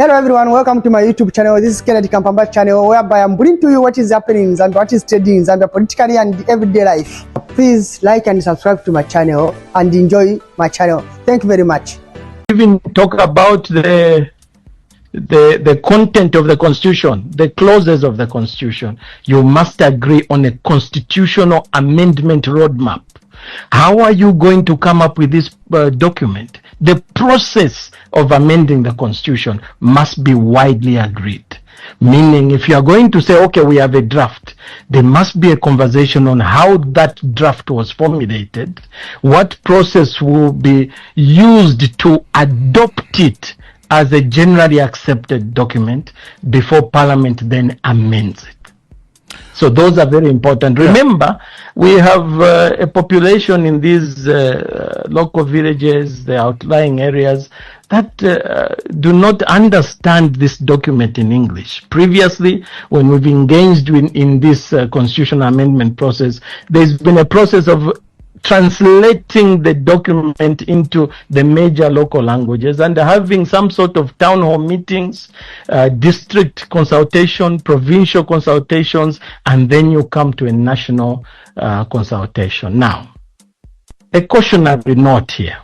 Hello everyone, welcome to my YouTube channel. This is Kennedy Kampamba channel, whereby I'm bringing to you what is happening in Zambia, what is trending in Zambia politically and everyday life. Please like and subscribe to my channel and enjoy my channel. Thank you very much. Even talk about the content of the Constitution, the clauses of the Constitution. You must agree on a constitutional amendment roadmap. How are you going to come up with this document? The process of amending the Constitution must be widely agreed. Meaning, if you are going to say, okay, we have a draft, there must be a conversation on how that draft was formulated, what process will be used to adopt it as a generally accepted document before Parliament then amends it. So those are very important. Remember, we have a population in these local villages, the outlying areas, that do not understand this document in English. Previously, when we've engaged in this constitutional amendment process, there's been a process of translating the document into the major local languages and having some sort of town hall meetings, district consultation, provincial consultations, and then you come to a national consultation. Now, a cautionary note here.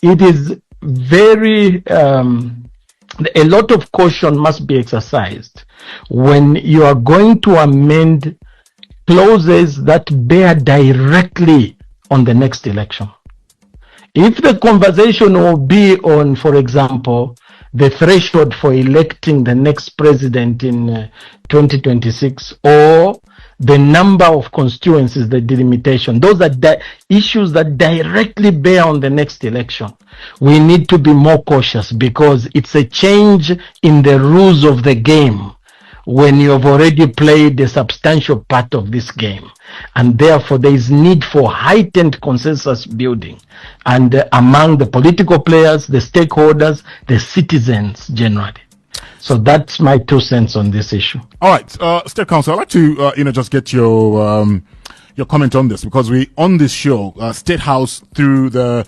It is very, a lot of caution must be exercised when you are going to amend clauses that bear directly on the next election. If the conversation will be on, for example, the threshold for electing the next president in 2026, or the number of constituencies, the delimitation, those are issues that directly bear on the next election. We need to be more cautious because it's a change in the rules of the game when you have already played a substantial part of this game. And therefore, there is need for heightened consensus building and among the political players, the stakeholders, the citizens generally. So that's my 2 cents on this issue. All right, State Council, I'd like to just get your comment on this, because we on this show, State House through the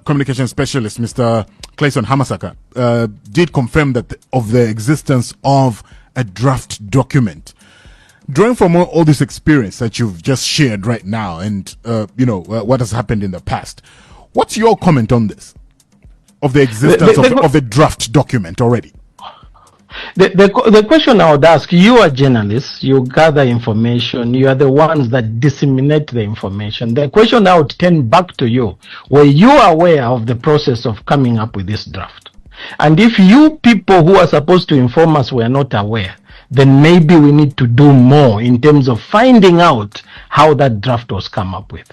communication specialist, Mr. Clayson Hamasaka, did confirm that of the existence of a draft document. Drawing from all this experience that you've just shared right now, and what has happened in the past, what's your comment on this, of the existence of the draft document already? The question I would ask, you are journalists, you gather information, you are the ones that disseminate the information. The question I would turn back to you, were you aware of the process of coming up with this draft? And if you people who are supposed to inform us were not aware, then maybe we need to do more in terms of finding out how that draft was come up with.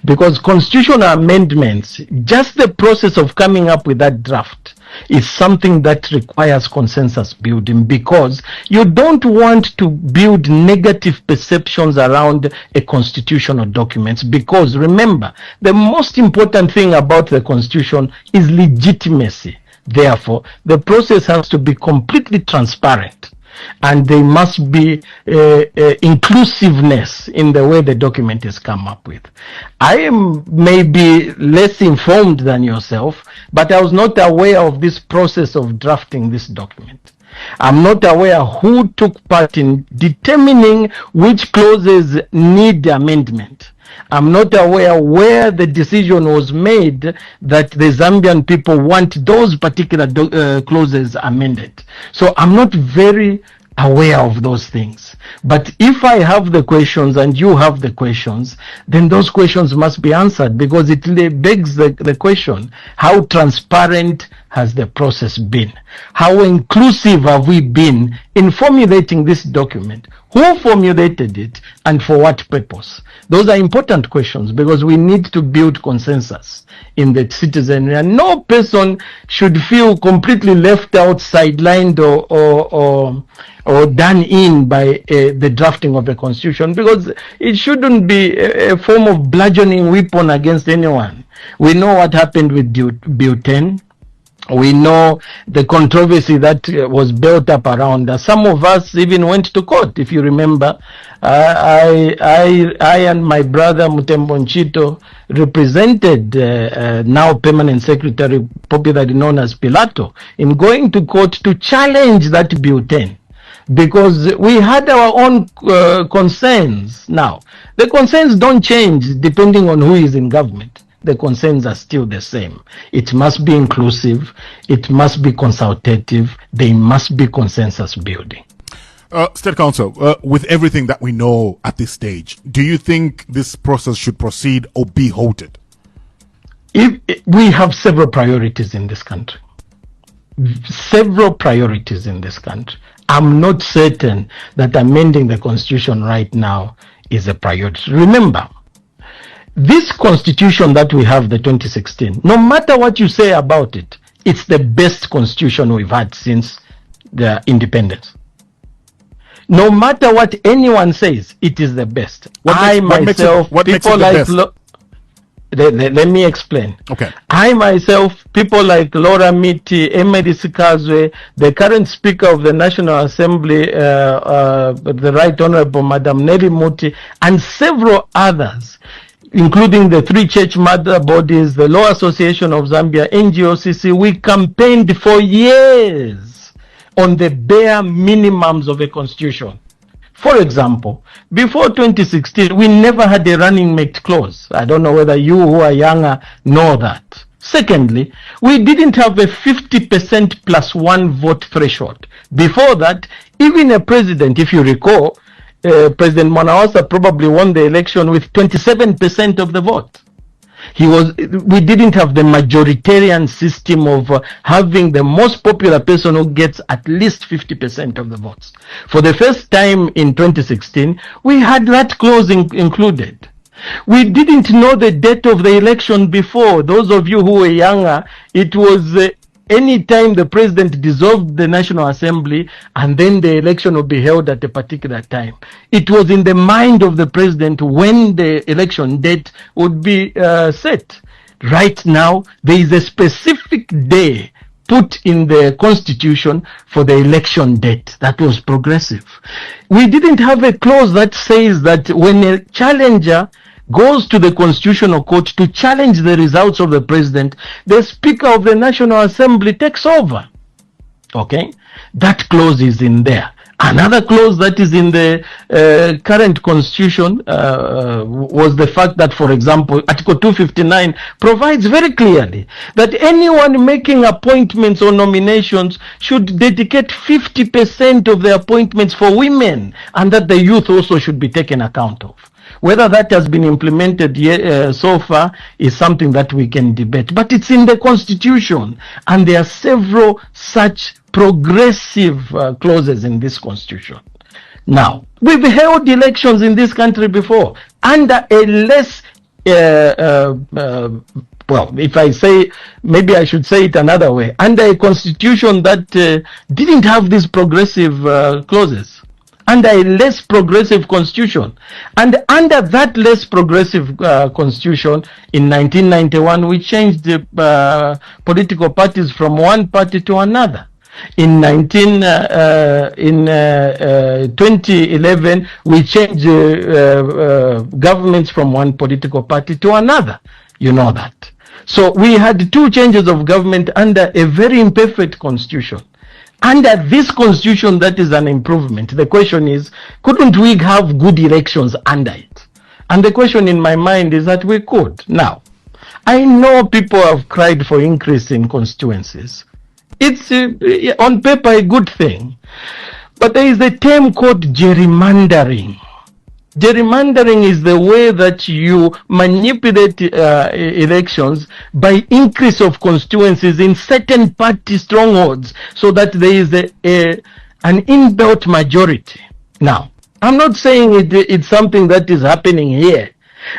Because constitutional amendments, just the process of coming up with that draft is something that requires consensus building, because you don't want to build negative perceptions around a constitutional document. Because remember, the most important thing about the Constitution is legitimacy. Therefore, the process has to be completely transparent, and there must be inclusiveness in the way the document is come up with. I am maybe less informed than yourself, but I was not aware of this process of drafting this document. I'm not aware who took part in determining which clauses need amendment. I'm not aware where the decision was made that the Zambian people want those particular clauses amended. So I'm not very aware of those things. But if I have the questions and you have the questions, then those questions must be answered, because it begs the question, how transparent has the process been? How inclusive have we been in formulating this document? Who formulated it and for what purpose? Those are important questions, because we need to build consensus in the citizenry, and no person should feel completely left out, sidelined, or done in by the drafting of the Constitution, because it shouldn't be a form of bludgeoning weapon against anyone. We know what happened with Bill 10. We know the controversy that was built up around us. Some of us even went to court, if you remember. I and my brother Mutembo Nchito represented now permanent secretary, popularly known as Pilato, in going to court to challenge that Bill 10. Because we had our own concerns. Now, the concerns don't change depending on who is in government. The concerns are still the same. It must be inclusive. It must be consultative. They must be consensus building. State Counsel, with everything that we know at this stage, do you think this process should proceed or be halted? We have several priorities in this country. Several priorities in this country. I'm not certain that amending the constitution right now is a priority. Remember, this constitution that we have, the 2016, no matter what you say about it, it's the best constitution we've had since the independence. No matter what anyone says, it is the best. Let me explain. Okay. I myself, people like Laura Miti, Emery Sikazwe, the current Speaker of the National Assembly, the Right Honorable Madam Nelly Muti, and several others, including the three church mother bodies, the Law Association of Zambia, NGOCC, we campaigned for years on the bare minimums of a constitution. For example, before 2016, we never had a running mate clause. I don't know whether you who are younger know that. Secondly, we didn't have a 50% plus one vote threshold. Before that, even a president, if you recall, President Mwanawasa probably won the election with 27% of the vote. We didn't have the majoritarian system of having the most popular person who gets at least 50% of the votes. For the first time in 2016, we had that clause included. We didn't know the date of the election before. Those of you who were younger, it was any time the president dissolved the National Assembly and then the election would be held at a particular time. It was in the mind of the president when the election date would be set. Right now, there is a specific day put in the constitution for the election date. That was progressive. We didn't have a clause that says that when a challenger goes to the Constitutional Court to challenge the results of the president, the Speaker of the National Assembly takes over. Okay? That clause is in there. Another clause that is in the current constitution was the fact that, for example, Article 259 provides very clearly that anyone making appointments or nominations should dedicate 50% of the appointments for women, and that the youth also should be taken account of. Whether that has been implemented so far is something that we can debate. But it's in the Constitution, and there are several such progressive clauses in this Constitution. Now, we've held elections in this country before under a less, well, if I say, maybe I should say it another way, under a Constitution that didn't have these progressive clauses. Under a less progressive constitution. And under that less progressive constitution, in 1991, we changed the political parties from one party to another. In 2011, we changed governments from one political party to another. You know that. So we had two changes of government under a very imperfect constitution. Under this constitution, that is an improvement. The question is, couldn't we have good elections under it? And the question in my mind is that we could. Now, I know people have cried for increase in constituencies. It's on paper a good thing. But there is a term called gerrymandering. Gerrymandering is the way that you manipulate elections by increase of constituencies in certain party strongholds so that there is an inbuilt majority. Now, I'm not saying it's something that is happening here,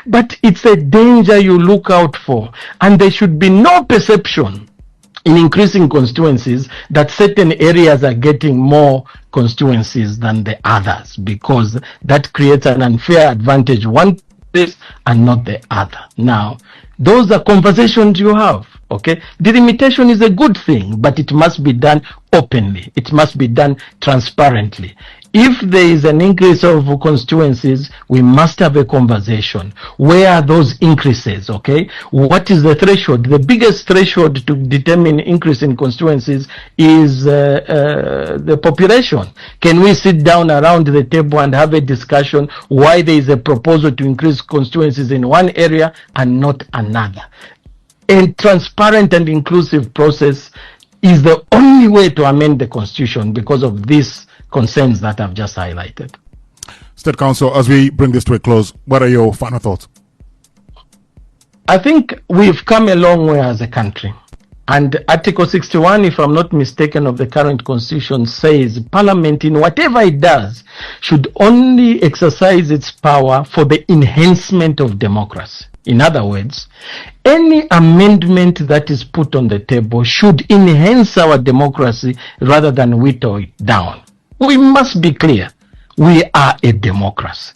but it's a danger you look out for, and there should be no perception in increasing constituencies that certain areas are getting more constituencies than the others, because that creates an unfair advantage one place and not the other. Now, those are conversations you have. Okay, delimitation is a good thing, but it must be done openly. It must be done transparently. If there is an increase of constituencies, we must have a conversation. Where are those increases? Okay, what is the threshold? The biggest threshold to determine increase in constituencies is the population. Can we sit down around the table and have a discussion why there is a proposal to increase constituencies in one area and not another? A transparent and inclusive process is the only way to amend the constitution because of these concerns that I've just highlighted. State Council, as we bring this to a close, what are your final thoughts? I think we've come a long way as a country. And Article 61, if I'm not mistaken, of the current constitution says Parliament, in whatever it does, should only exercise its power for the enhancement of democracy. In other words, any amendment that is put on the table should enhance our democracy rather than whittle it down. We must be clear. We are a democracy.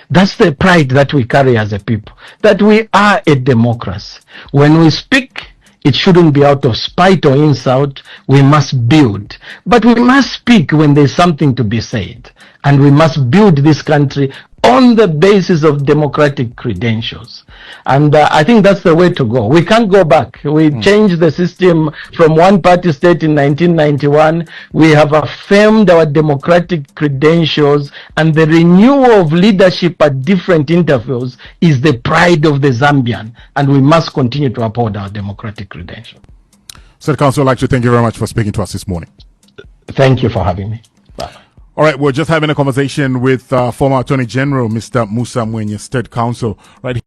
That's the pride that we carry as a people, that we are a democracy. When we speak, it shouldn't be out of spite or insult. We must build. But we must speak when there's something to be said. And we must build this country on the basis of democratic credentials. And I think that's the way to go. We can't go back. We changed the system from one party state in 1991. We have affirmed our democratic credentials, and the renewal of leadership at different intervals is the pride of the Zambian, and we must continue to uphold our democratic credentials. State Council, I'd like to thank you very much for speaking to us this morning. Thank you for having me. Bye. All right, we're just having a conversation with former Attorney General, Mr. Musa Mwenye, State Council, right here.